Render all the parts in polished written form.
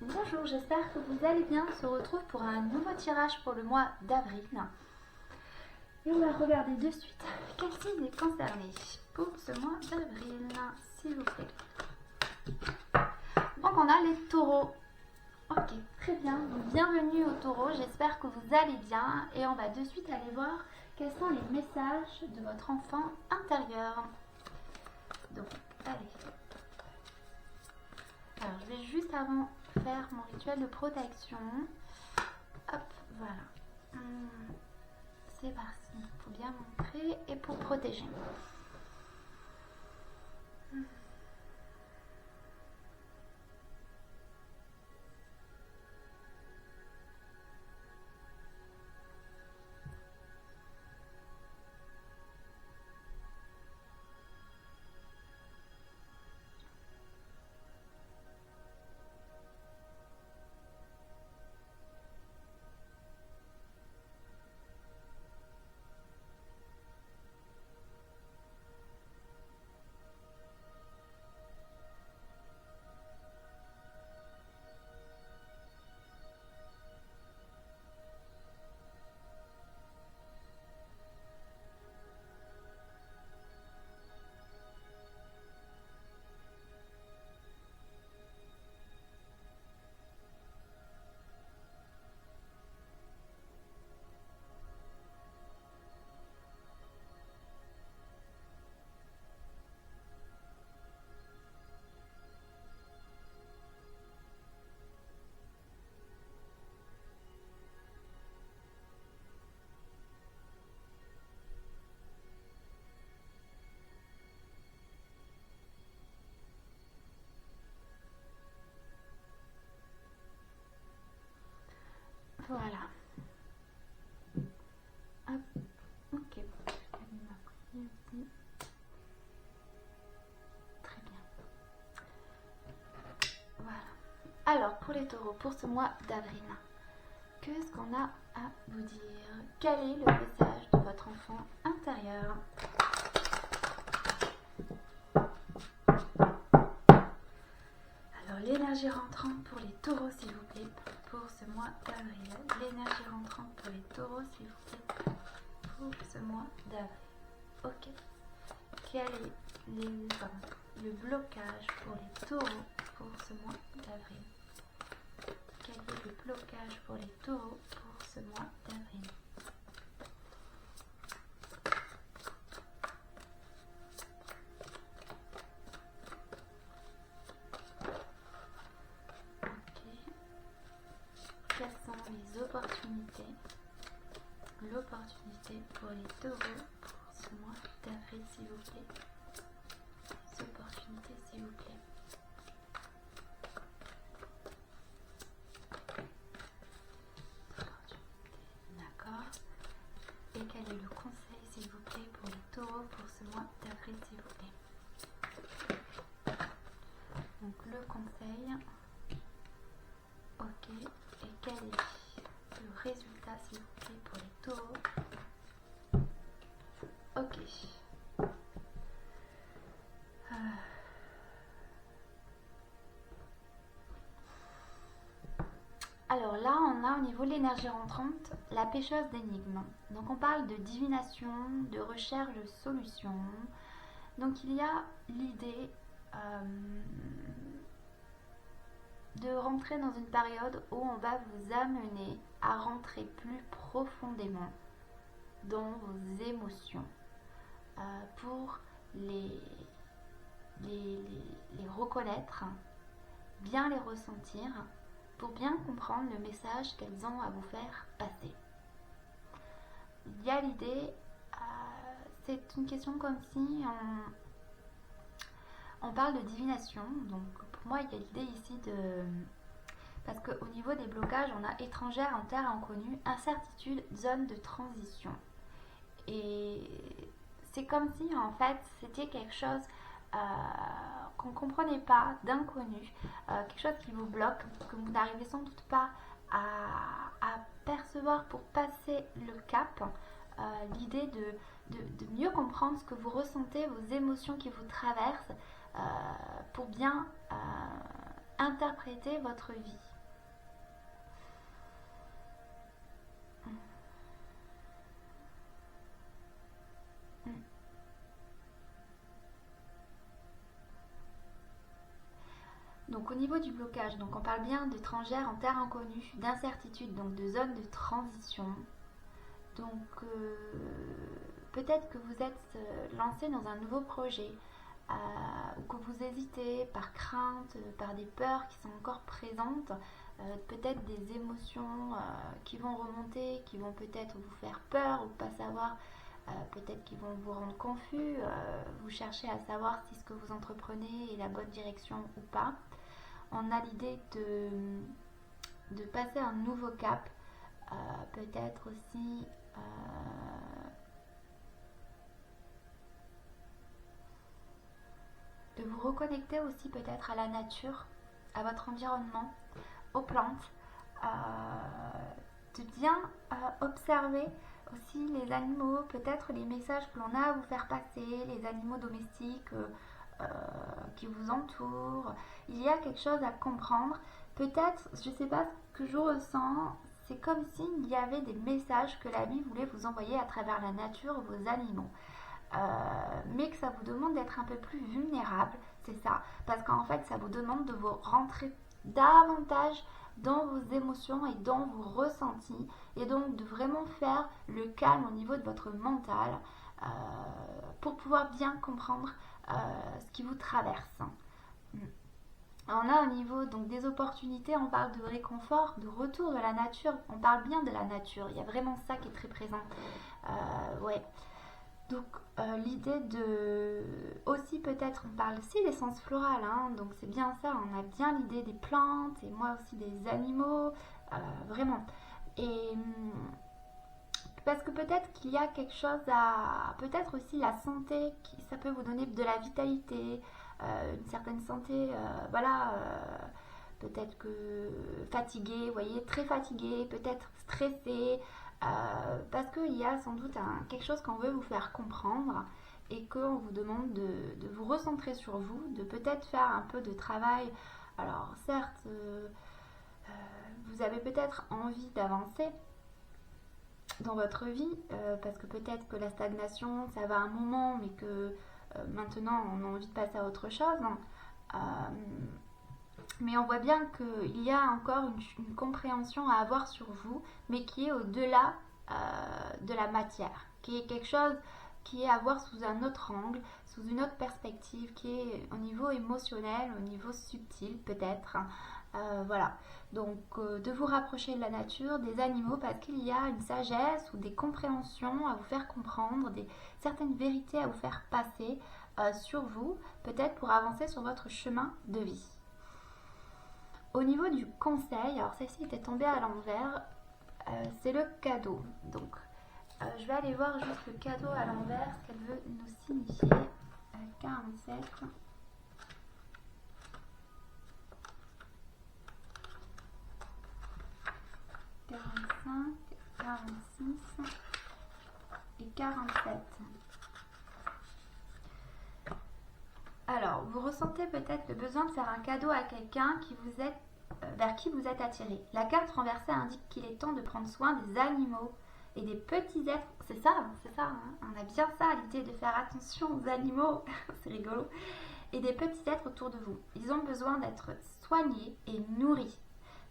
Bonjour, j'espère que vous allez bien. On se retrouve pour un nouveau tirage pour le mois d'avril. Et on va regarder de suite quel signe est concerné pour ce mois d'avril, s'il vous plaît. Donc on a les taureaux. Ok, très bien. Donc, bienvenue aux taureaux. J'espère que vous allez bien. Et on va de suite aller voir quels sont les messages de votre enfant intérieur. Donc, allez. Alors, je vais juste avant faire mon rituel de protection. Hop, voilà. C'est parti. Il faut bien montrer et pour protéger. Voilà. Hop, ok. Très bien. Voilà. Alors, pour les taureaux, pour ce mois d'avril, qu'est-ce qu'on a à vous dire? Quel est le message de votre enfant intérieur? Alors, l'énergie rentrante pour les taureaux, s'il vous plaît, pour ce mois d'avril. L'énergie rentrante pour les taureaux, s'il vous plaît, pour ce mois d'avril. Ok. Quel est le blocage pour les taureaux pour ce mois d'avril? Quel est le blocage pour les taureaux pour ce mois d'avril? Ok. Quelles sont les opportunités? L'opportunité pour les taureaux pour ce mois d'avril, s'il vous plaît. Les opportunités, s'il vous plaît. D'accord. Et quel est le conseil, s'il vous plaît, pour les taureaux pour ce mois d'avril, s'il vous plaît? Donc le conseil. Ok. Et quel est le résultat, s'il vous plaît, pour les taureaux? Ok. Alors là, on a au niveau de l'énergie rentrante la pêcheuse d'énigmes. Donc on parle de divination, de recherche de solutions. Donc il y a l'idée de rentrer dans une période où on va vous amener à rentrer plus profondément dans vos émotions pour les reconnaître, bien les ressentir, pour bien comprendre le message qu'elles ont à vous faire passer. Il y a l'idée, c'est une question comme si on parle de divination, donc pour moi il y a l'idée ici de... Parce qu'au niveau des blocages, on a étrangère en terre inconnue, incertitude, zone de transition. Et c'est comme si en fait c'était quelque chose qu'on ne comprenait pas, d'inconnu, quelque chose qui vous bloque, que vous n'arrivez sans doute pas à percevoir pour passer le cap. L'idée de mieux comprendre ce que vous ressentez, vos émotions qui vous traversent, pour bien interpréter votre vie. Donc au niveau du blocage, donc on parle bien d'étrangères en terre inconnue, d'incertitude, donc de zone de transition. Donc peut-être que vous êtes lancé dans un nouveau projet ou que vous hésitez par crainte, par des peurs qui sont encore présentes, peut-être des émotions qui vont remonter, qui vont peut-être vous faire peur ou pas savoir, peut-être qu'ils vont vous rendre confus, vous cherchez à savoir si ce que vous entreprenez est la bonne direction ou pas. On a l'idée de passer un nouveau cap, peut-être aussi de vous reconnecter aussi peut-être à la nature, à votre environnement, aux plantes, de bien observer aussi les animaux, peut-être les messages que l'on a à vous faire passer, les animaux domestiques qui vous entourent. Il y a quelque chose à comprendre. Peut-être, je ne sais pas ce que je ressens, c'est comme s'il y avait des messages que la vie voulait vous envoyer à travers la nature, vos animaux. Mais que ça vous demande d'être un peu plus vulnérable, c'est ça, parce qu'en fait ça vous demande de vous rentrer davantage dans vos émotions et dans vos ressentis, et donc de vraiment faire le calme au niveau de votre mental pour pouvoir bien comprendre ce qui vous traverse. On a au niveau donc des opportunités, on parle de réconfort, de retour de la nature, on parle bien de la nature, il y a vraiment ça qui est très présent. Ouais. Donc l'idée de aussi peut-être on parle aussi d'essence florale, hein, donc c'est bien ça, on a bien l'idée des plantes et moi aussi des animaux, vraiment. Et parce que peut-être qu'il y a quelque chose à, peut-être aussi la santé, ça peut vous donner de la vitalité, une certaine santé, voilà. Peut-être que fatigué, vous voyez, très fatigué, peut-être stressé, parce qu'il y a sans doute quelque chose qu'on veut vous faire comprendre et qu'on vous demande de vous recentrer sur vous, de peut-être faire un peu de travail. Alors certes, vous avez peut-être envie d'avancer dans votre vie, parce que peut-être que la stagnation, ça va un moment, mais que maintenant on a envie de passer à autre chose. Mais on voit bien qu'il y a encore une compréhension à avoir sur vous, mais qui est au-delà de la matière, qui est quelque chose qui est à voir sous un autre angle, sous une autre perspective, qui est au niveau émotionnel, au niveau subtil peut-être. Voilà, donc de vous rapprocher de la nature, des animaux, parce qu'il y a une sagesse ou des compréhensions à vous faire comprendre, certaines vérités à vous faire passer sur vous, peut-être pour avancer sur votre chemin de vie. Au niveau du conseil, alors celle-ci était tombée à l'envers, c'est le cadeau. Donc je vais aller voir juste le cadeau à l'envers, ce qu'elle veut nous signifier. 47. 45, 46 et 47. Alors, vous ressentez peut-être le besoin de faire un cadeau à quelqu'un vers qui vous êtes attiré. La carte renversée indique qu'il est temps de prendre soin des animaux et des petits êtres. C'est ça, hein, on a bien ça, l'idée de faire attention aux animaux, c'est rigolo. Et des petits êtres autour de vous. Ils ont besoin d'être soignés et nourris.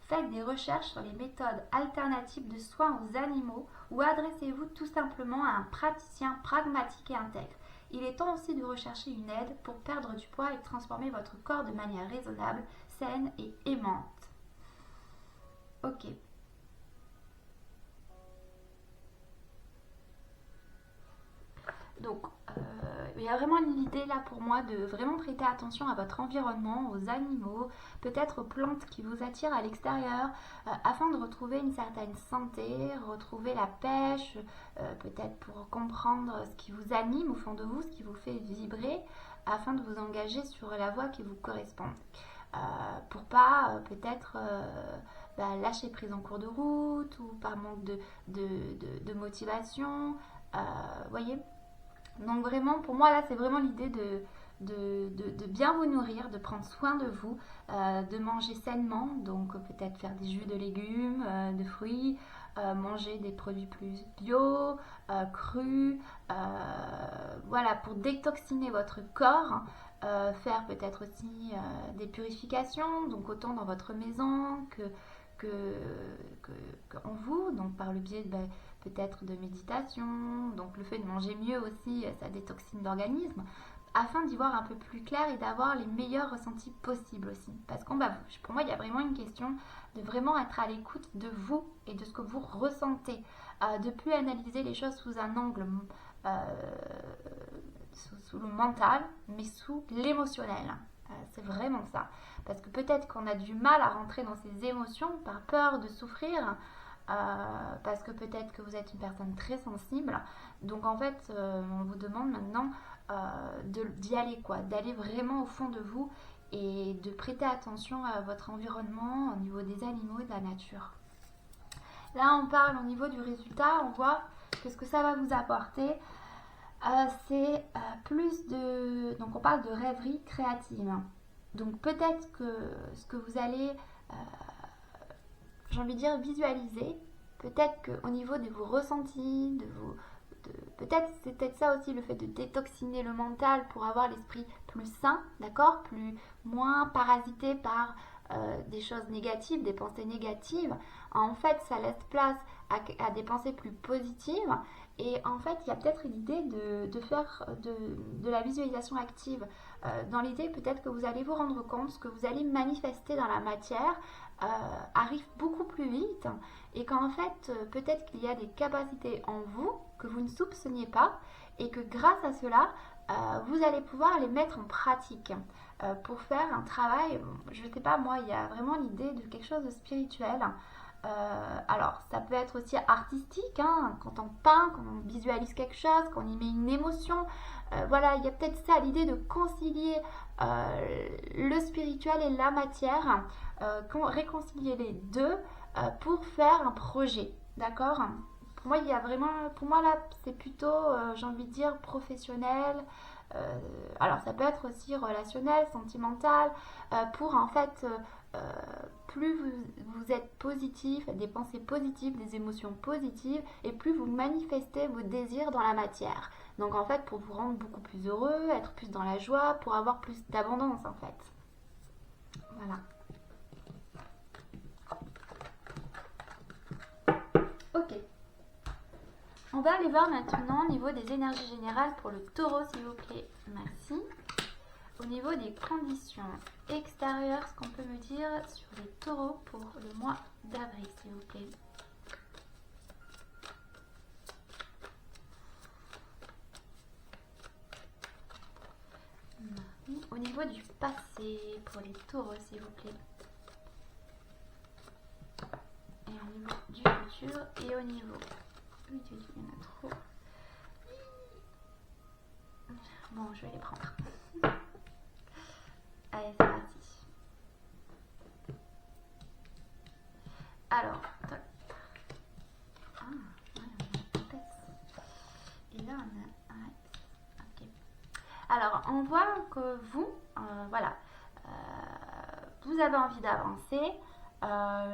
Faites des recherches sur les méthodes alternatives de soins aux animaux ou adressez-vous tout simplement à un praticien pragmatique et intègre. Il est temps aussi de rechercher une aide pour perdre du poids et transformer votre corps de manière raisonnable, saine et aimante. Ok. Donc, il y a vraiment l'idée là pour moi de vraiment prêter attention à votre environnement, aux animaux, peut-être aux plantes qui vous attirent à l'extérieur, afin de retrouver une certaine santé, retrouver la pêche, peut-être pour comprendre ce qui vous anime au fond de vous, ce qui vous fait vibrer, afin de vous engager sur la voie qui vous correspond. Pour pas peut-être lâcher prise en cours de route ou par manque de motivation, voyez. Donc vraiment, pour moi là, c'est vraiment l'idée de bien vous nourrir, de prendre soin de vous, de manger sainement, donc peut-être faire des jus de légumes, de fruits, manger des produits plus bio, crus, voilà, pour détoxiner votre corps. Faire peut-être aussi des purifications, donc autant dans votre maison qu'en vous, donc par le biais peut-être de méditation, donc le fait de manger mieux aussi, ça détoxine l'organisme, afin d'y voir un peu plus clair et d'avoir les meilleurs ressentis possibles aussi. Parce que pour moi, il y a vraiment une question de vraiment être à l'écoute de vous et de ce que vous ressentez, de plus analyser les choses sous un angle sous le mental, mais sous l'émotionnel. C'est vraiment ça. Parce que peut-être qu'on a du mal à rentrer dans ces émotions par peur de souffrir, parce que peut-être que vous êtes une personne très sensible. Donc en fait, on vous demande maintenant d'y aller, quoi, d'aller vraiment au fond de vous et de prêter attention à votre environnement au niveau des animaux et de la nature. Là, on parle au niveau du résultat, on voit que ce que ça va vous apporter, c'est plus de... Donc on parle de rêverie créative. Donc peut-être que ce que vous allez, j'ai envie de dire, visualiser, peut-être qu'au niveau de vos ressentis, peut-être c'est peut-être ça aussi, le fait de détoxiner le mental pour avoir l'esprit plus sain, d'accord, moins parasité par des choses négatives, des pensées négatives. En fait, ça laisse place à des pensées plus positives. Et en fait, il y a peut-être une idée de faire de la visualisation active. Dans l'idée, peut-être que vous allez vous rendre compte que vous allez manifester dans la matière arrive beaucoup plus vite et qu'en fait, peut-être qu'il y a des capacités en vous que vous ne soupçonniez pas et que grâce à cela, vous allez pouvoir les mettre en pratique pour faire un travail. Je ne sais pas, moi, il y a vraiment l'idée de quelque chose de spirituel. Alors, ça peut être aussi artistique, hein, quand on peint, quand on visualise quelque chose, qu'on y met une émotion. Voilà, il y a peut-être ça, l'idée de concilier le spirituel et la matière, réconcilier les deux pour faire un projet, d'accord? Pour moi, il y a vraiment, pour moi là, c'est plutôt, j'ai envie de dire, professionnel. Alors, ça peut être aussi relationnel, sentimental, pour en fait plus vous êtes positif, des pensées positives, des émotions positives, et plus vous manifestez vos désirs dans la matière. Donc en fait, pour vous rendre beaucoup plus heureux, être plus dans la joie, pour avoir plus d'abondance en fait. Voilà. Ok. On va aller voir maintenant au niveau des énergies générales pour le taureau, s'il vous plaît. Merci. Au niveau des conditions extérieures, ce qu'on peut me dire sur les taureaux pour le mois d'avril, s'il vous plaît. Au niveau du passé pour les taureaux, s'il vous plaît. Et au niveau du futur et au niveau... Il y en a trop. Bon, je vais les prendre. Allez, c'est parti. Alors, tac. Ah, ouais, on a une épaisse. Et là, on a... ok. Alors, on voit que vous, voilà, vous avez envie d'avancer.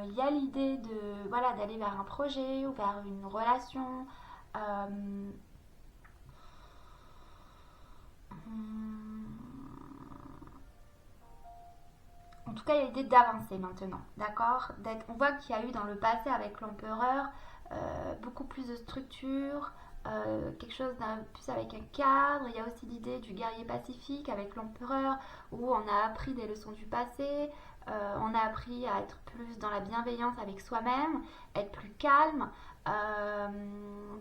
Il y a l'idée de, voilà, d'aller vers un projet ou vers une relation. En tout cas, il y a l'idée d'avancer maintenant, d'accord? On voit qu'il y a eu dans le passé avec l'empereur beaucoup plus de structure, quelque chose d'un plus avec un cadre. Il y a aussi l'idée du guerrier pacifique avec l'empereur où on a appris des leçons du passé, on a appris à être plus dans la bienveillance avec soi-même, être plus calme,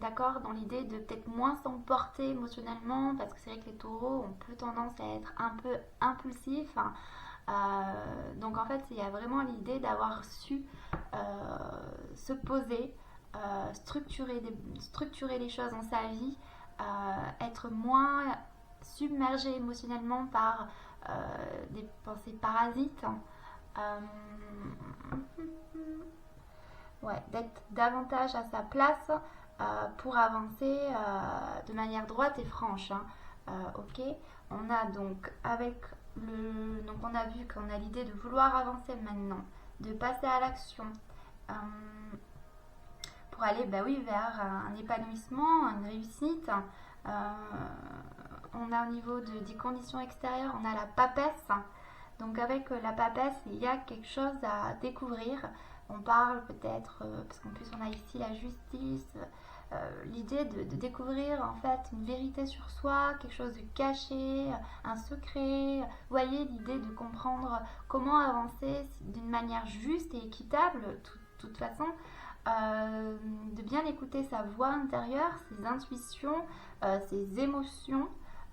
d'accord, dans l'idée de peut-être moins s'emporter émotionnellement parce que c'est vrai que les taureaux ont plus tendance à être un peu impulsifs, hein. Donc en fait il y a vraiment l'idée d'avoir su se poser, structurer les choses dans sa vie, être moins submergé émotionnellement par des pensées parasites, ouais, d'être davantage à sa place pour avancer de manière droite et franche, hein. Ok, on a donc donc on a vu qu'on a l'idée de vouloir avancer maintenant, de passer à l'action pour aller vers un épanouissement, une réussite. On a au niveau des conditions extérieures, on a la papesse. Donc avec la papesse, il y a quelque chose à découvrir. On parle peut-être, parce qu'en plus on a ici la justice, l'idée de découvrir en fait une vérité sur soi, quelque chose de caché, un secret. Vous voyez, l'idée de comprendre comment avancer d'une manière juste et équitable, de toute façon. De bien écouter sa voix intérieure, ses intuitions, ses émotions,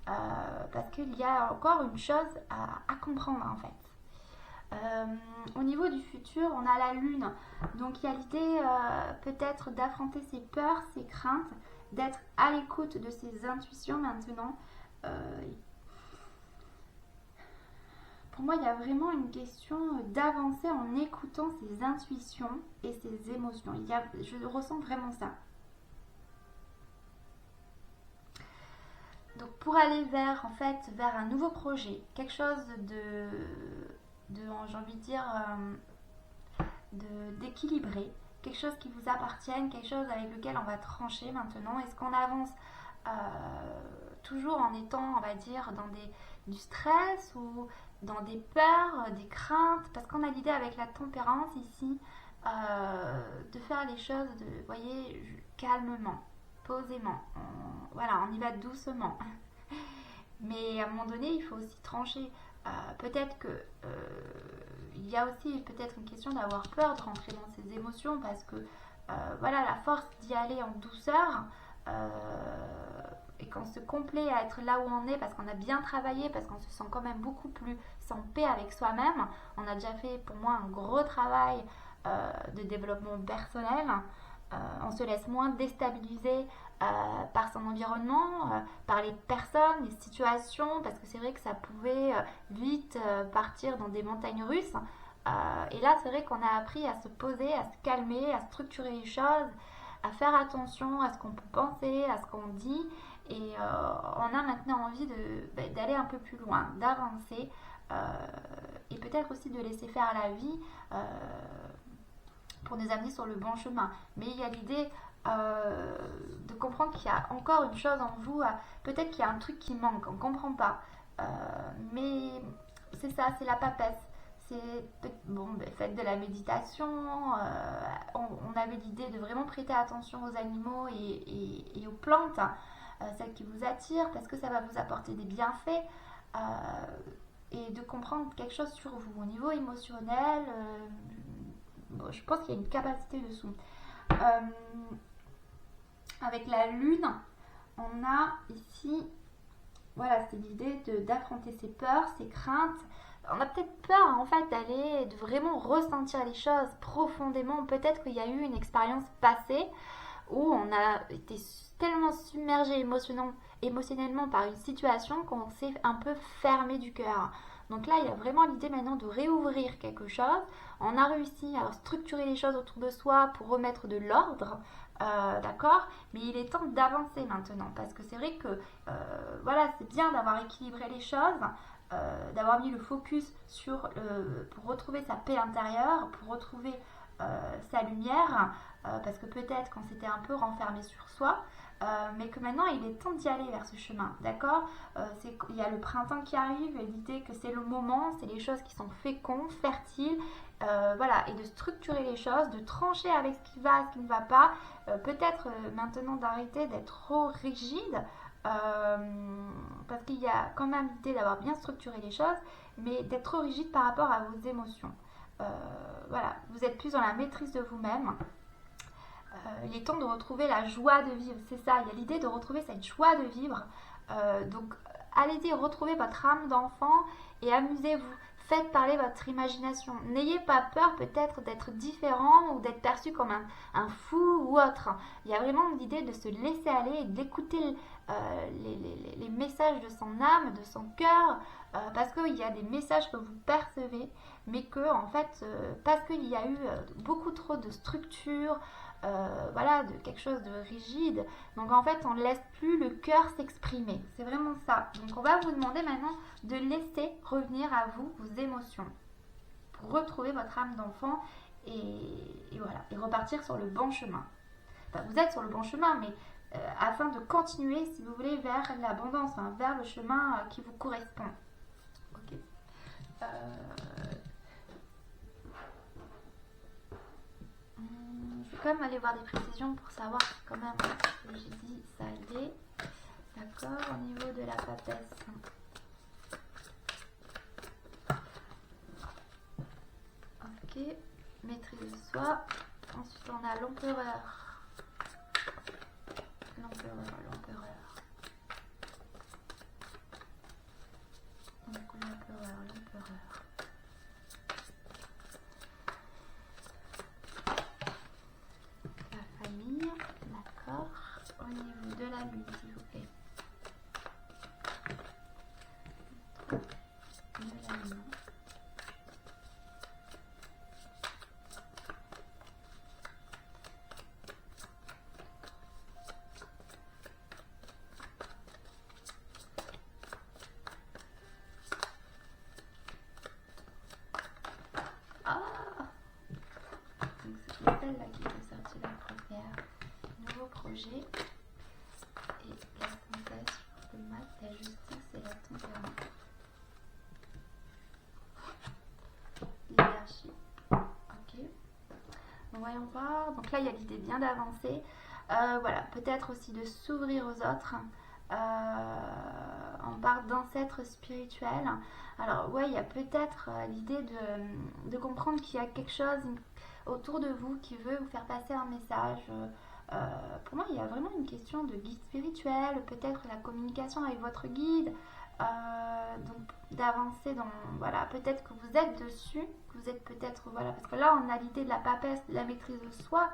parce qu'il y a encore une chose à comprendre en fait. Au niveau du futur, on a la lune, donc il y a l'idée peut-être d'affronter ses peurs, ses craintes, d'être à l'écoute de ses intuitions maintenant. Pour moi, il y a vraiment une question d'avancer en écoutant ses intuitions et ses émotions. Je ressens vraiment ça. Donc pour aller vers un nouveau projet, quelque chose j'ai envie de dire, d'équilibré, quelque chose qui vous appartienne, quelque chose avec lequel on va trancher maintenant. Est-ce qu'on avance toujours en étant, on va dire, dans du stress ou dans des peurs, des craintes, parce qu'on a l'idée avec la tempérance ici de faire les choses, vous voyez, calmement, posément. On y va doucement. Mais à un moment donné, il faut aussi trancher. Peut-être que il y a aussi peut-être une question d'avoir peur de rentrer dans ses émotions parce que la force d'y aller en douceur et qu'on se complaît à être là où on est parce qu'on a bien travaillé, parce qu'on se sent quand même beaucoup plus en paix avec soi-même. On a déjà fait pour moi un gros travail de développement personnel. On se laisse moins déstabiliser par son environnement, par les personnes, les situations, parce que c'est vrai que ça pouvait vite partir dans des montagnes russes. Et là, c'est vrai qu'on a appris à se poser, à se calmer, à structurer les choses, à faire attention à ce qu'on peut penser, à ce qu'on dit. Et on a maintenant envie d'aller un peu plus loin, d'avancer et peut-être aussi de laisser faire la vie pour nous amener sur le bon chemin. Mais il y a l'idée de comprendre qu'il y a encore une chose en vous, peut-être qu'il y a un truc qui manque, on ne comprend pas. Mais c'est ça, c'est la papesse. Faites de la méditation. On avait l'idée de vraiment prêter attention aux animaux et aux plantes, celles qui vous attirent, parce que ça va vous apporter des bienfaits. Et de comprendre quelque chose sur vous au niveau émotionnel. Je pense qu'il y a une capacité dessous. Avec la lune, on a ici, c'est l'idée d'affronter ses peurs, ses craintes. On a peut-être peur en fait de vraiment ressentir les choses profondément. Peut-être qu'il y a eu une expérience passée où on a été tellement submergé émotionnellement par une situation qu'on s'est un peu fermé du cœur. Donc là, il y a vraiment l'idée maintenant de réouvrir quelque chose. On a réussi à structurer les choses autour de soi pour remettre de l'ordre, d'accord. Mais il est temps d'avancer maintenant parce que c'est vrai que c'est bien d'avoir équilibré les choses, d'avoir mis le focus pour retrouver sa paix intérieure, pour retrouver sa lumière, parce que peut-être qu'on s'était un peu renfermé sur soi. Mais que maintenant il est temps d'y aller vers ce chemin, d'accord. Il y a le printemps qui arrive et l'idée que c'est le moment, c'est les choses qui sont fécondes, fertiles, et de structurer les choses, de trancher avec ce qui va, ce qui ne va pas, peut-être maintenant d'arrêter d'être trop rigide, parce qu'il y a quand même l'idée d'avoir bien structuré les choses, mais d'être trop rigide par rapport à vos émotions. Vous êtes plus dans la maîtrise de vous-même. Il est temps de retrouver la joie de vivre, c'est ça, il y a l'idée de retrouver cette joie de vivre. Donc allez-y, retrouvez votre âme d'enfant et amusez-vous, faites parler votre imagination. N'ayez pas peur peut-être d'être différent ou d'être perçu comme un fou ou autre. Il y a vraiment l'idée de se laisser aller et d'écouter les messages de son âme, de son cœur, parce qu'il y a des messages que vous percevez, mais que en fait, parce qu'il y a eu beaucoup trop de structures, voilà, de quelque chose de rigide. Donc en fait, on ne laisse plus le cœur s'exprimer. C'est vraiment ça. Donc on va vous demander maintenant de laisser revenir à vous vos émotions pour retrouver votre âme d'enfant et voilà, et repartir sur le bon chemin. Enfin, vous êtes sur le bon chemin, mais afin de continuer, si vous voulez, vers l'abondance, hein, vers le chemin qui vous correspond. Ok. Je vais quand même aller voir des précisions pour savoir quand même ce que j'ai dit, ça allait. D'accord, au niveau de la papesse. Ok, maîtrise de soi. Ensuite, on a l'empereur. L'empereur. Donc, l'empereur. La famille, d'accord. Au niveau de la lune, s'il vous plaît. De la lune. Là qui est sorti la première, nouveau projet et la comtesse, le mat, la justice et la tempérance. Leadership. Ok. Donc voyons voir. Donc là il y a l'idée bien d'avancer. Voilà, peut-être aussi de s'ouvrir aux autres. On parle d'ancêtres spirituels. Alors ouais, il y a peut-être l'idée de comprendre qu'il y a quelque chose autour de vous qui veut vous faire passer un message. Pour moi, il y a vraiment une question de guide spirituel, peut-être la communication avec votre guide, donc d'avancer dans, voilà, peut-être que vous êtes dessus, que vous êtes peut-être, voilà, parce que là, on a l'idée de la papesse, de la maîtrise de soi,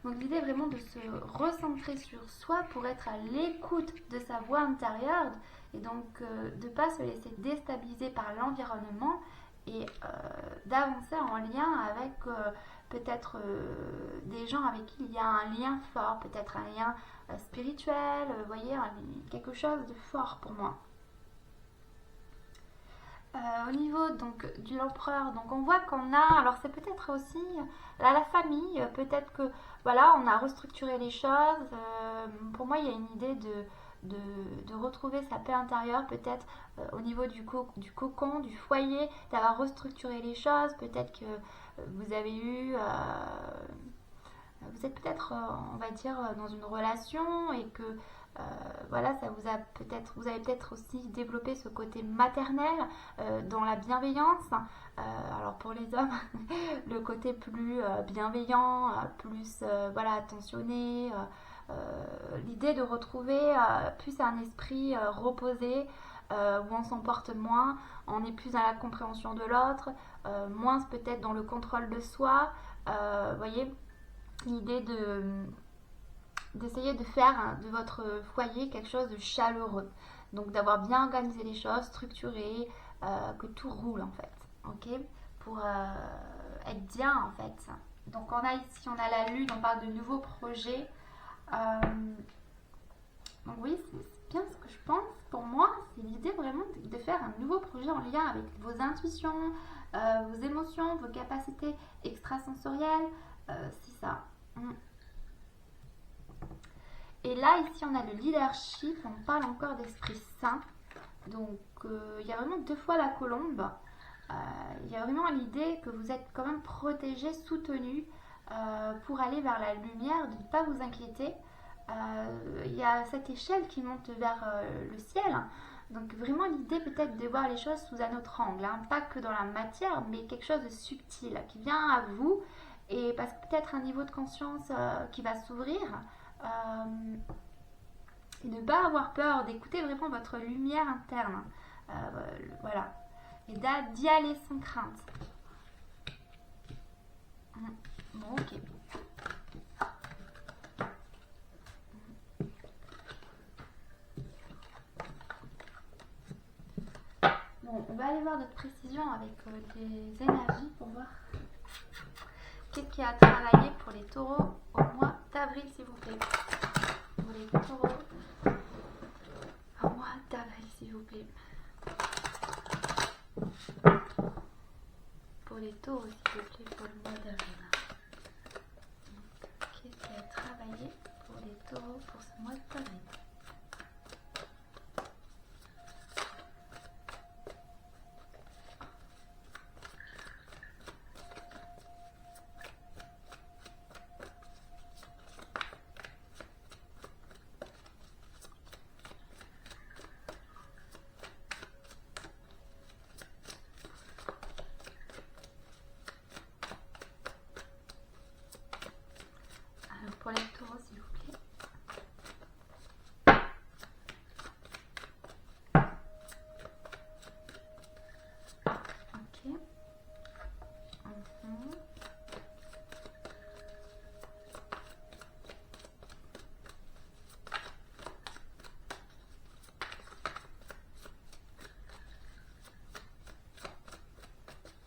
donc l'idée vraiment de se recentrer sur soi pour être à l'écoute de sa voix intérieure, et donc de ne pas se laisser déstabiliser par l'environnement, et d'avancer en lien avec peut-être des gens avec qui il y a un lien fort, peut-être un lien spirituel, vous voyez, quelque chose de fort pour moi. Au niveau donc de l'empereur, donc on voit qu'on a, alors c'est peut-être aussi la famille, peut-être que voilà, on a restructuré les choses. Pour moi, il y a une idée de retrouver sa paix intérieure, peut-être au niveau du cocon, du foyer, d'avoir restructuré les choses. Peut-être que vous avez eu, vous êtes peut-être, on va dire, dans une relation et que voilà, ça vous a peut-être, vous avez peut-être aussi développé ce côté maternel dans la bienveillance. Alors pour les hommes, le côté plus bienveillant, plus voilà, attentionné. L'idée de retrouver plus un esprit reposé où on s'emporte moins, on est plus dans la compréhension de l'autre, moins peut-être dans le contrôle de soi. Voyez, l'idée d'essayer de faire de votre foyer quelque chose de chaleureux. Donc d'avoir bien organisé les choses, structuré, que tout roule en fait. Ok, pour être bien en fait. Donc on a ici, on a la lune, on parle de nouveaux projets. Donc oui, c'est bien ce que je pense. Pour moi, c'est l'idée vraiment de faire un nouveau projet en lien avec vos intuitions, vos émotions, vos capacités extrasensorielles. C'est ça. Et là, ici, on a le leadership. On parle encore d'Esprit Saint. Donc, il y a vraiment 2 fois la colombe. Il y a vraiment l'idée que vous êtes quand même protégé, soutenu pour aller vers la lumière, de ne pas vous inquiéter. Il y a cette échelle qui monte vers le ciel. Donc vraiment l'idée peut-être de voir les choses sous un autre angle, hein. Pas que dans la matière, mais quelque chose de subtil qui vient à vous. Et parce que peut-être un niveau de conscience qui va s'ouvrir. Et ne pas avoir peur, d'écouter vraiment votre lumière interne. Voilà. Et d'y aller sans crainte. Bon, ok. Bon, on va aller voir d'autres précisions avec les énergies pour voir Qu'est-ce qui est à travailler pour les taureaux au mois d'avril, s'il vous plaît? Pour les taureaux au mois d'avril, s'il vous plaît. Pour les taureaux, s'il vous plaît, pour le mois d'avril. Qu'est-ce qui est à travailler pour les taureaux pour ce mois d'avril? Pour les taureaux, s'il vous plaît. Ok.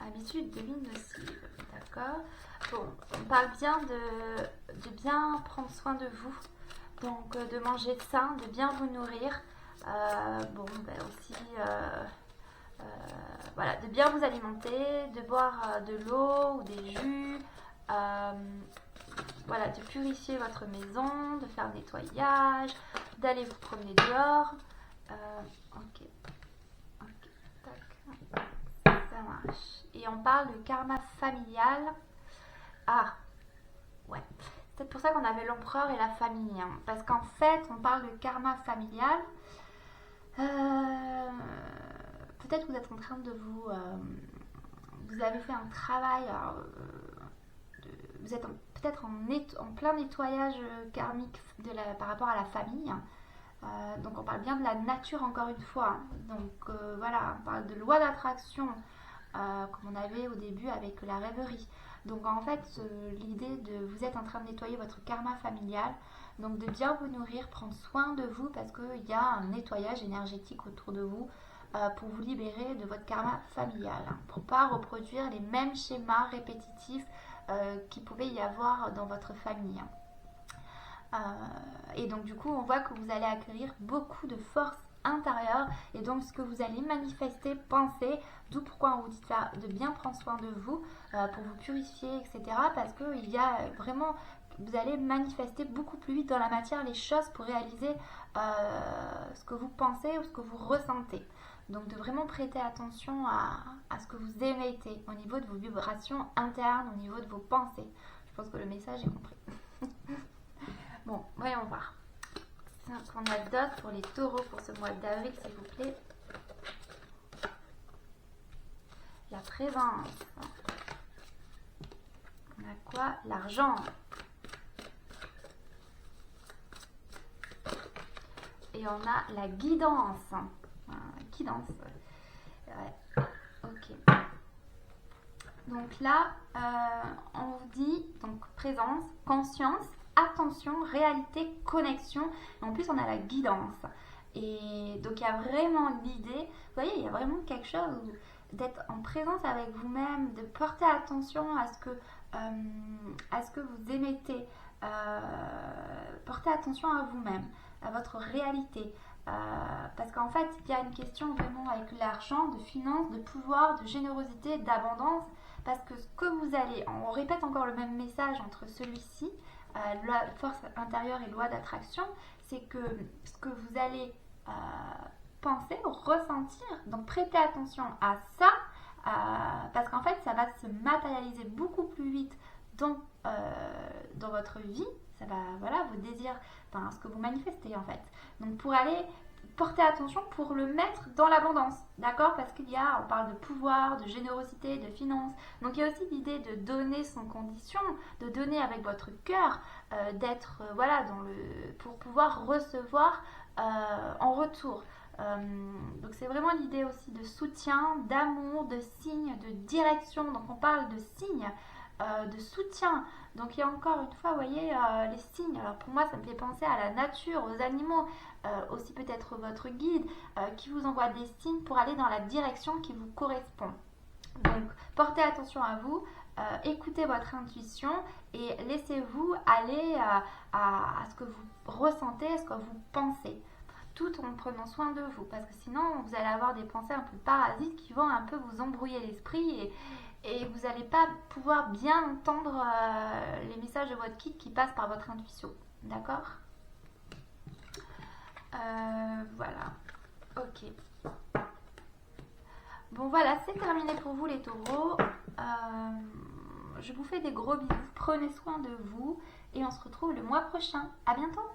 Habitude de vie nocive, d'accord. Bon, on parle bien de bien prendre soin de vous, donc de manger sain, de bien vous nourrir, aussi voilà, de bien vous alimenter, de boire de l'eau ou des jus, voilà, de purifier votre maison, de faire le nettoyage, d'aller vous promener dehors. Ok, tac, ça marche. Et on parle de karma familial. Ah, ouais. C'est peut-être pour ça qu'on avait l'empereur et la famille, hein. Parce qu'en fait, on parle de karma familial. Peut-être que vous êtes en train de vous avez fait un travail. Vous êtes peut-être en plein nettoyage karmique par rapport à la famille. Donc on parle bien de la nature encore une fois, hein. Donc voilà, on parle de loi d'attraction comme on avait au début avec la rêverie. Donc en fait, l'idée de vous êtes en train de nettoyer votre karma familial, donc de bien vous nourrir, prendre soin de vous parce qu'il y a un nettoyage énergétique autour de vous pour vous libérer de votre karma familial, hein, pour ne pas reproduire les mêmes schémas répétitifs qu'il pouvait y avoir dans votre famille. Et donc du coup, on voit que vous allez acquérir beaucoup de force intérieure et donc ce que vous allez manifester, penser, d'où pourquoi on vous dit de bien prendre soin de vous pour vous purifier, etc. Parce qu'il y a vraiment, vous allez manifester beaucoup plus vite dans la matière les choses pour réaliser ce que vous pensez ou ce que vous ressentez. Donc de vraiment prêter attention à ce que vous émettez au niveau de vos vibrations internes, au niveau de vos pensées. Je pense que le message est compris. Bon, voyons voir. Ce qu'on a d'autre pour les taureaux pour ce mois d'avril, s'il vous plaît. La présence. On a quoi? L'argent. Et on a la guidance. Guidance. Ouais. Ok. Donc là, on vous dit donc présence, conscience, attention, réalité, connexion. Et en plus, on a la guidance. Et donc, il y a vraiment l'idée, vous voyez, il y a vraiment quelque chose d'être en présence avec vous-même, de porter attention à ce que vous émettez. Portez attention à vous-même, à votre réalité. Parce qu'en fait, il y a une question vraiment avec l'argent, de finances, de pouvoir, de générosité, d'abondance. Parce que ce que vous allez, on répète encore le même message entre celui-ci, la force intérieure et loi d'attraction, c'est que ce que vous allez penser ou ressentir, donc prêtez attention à ça, parce qu'en fait ça va se matérialiser beaucoup plus vite dans votre vie, ça va, voilà, vos désirs, enfin ce que vous manifestez en fait. Donc pour aller porter attention pour le mettre dans l'abondance, d'accord? Parce on parle de pouvoir, de générosité, de finances. Donc il y a aussi l'idée de donner sans condition, de donner avec votre cœur, d'être voilà pour pouvoir recevoir en retour. Donc c'est vraiment l'idée aussi de soutien, d'amour, de signe, de direction. Donc on parle de signes, de soutien. Donc il y a encore une fois, vous voyez, les signes. Alors pour moi, ça me fait penser à la nature, aux animaux, aussi peut-être votre guide qui vous envoie des signes pour aller dans la direction qui vous correspond. Donc portez attention à vous, écoutez votre intuition et laissez-vous aller à ce que vous ressentez, à ce que vous pensez, tout en prenant soin de vous, parce que sinon vous allez avoir des pensées un peu parasites qui vont un peu vous embrouiller l'esprit et vous n'allez pas pouvoir bien entendre les messages de votre guide qui passent par votre intuition. D'accord? Voilà. Ok. Bon voilà, c'est terminé pour vous les taureaux. Je vous fais des gros bisous. Prenez soin de vous et on se retrouve le mois prochain. À bientôt!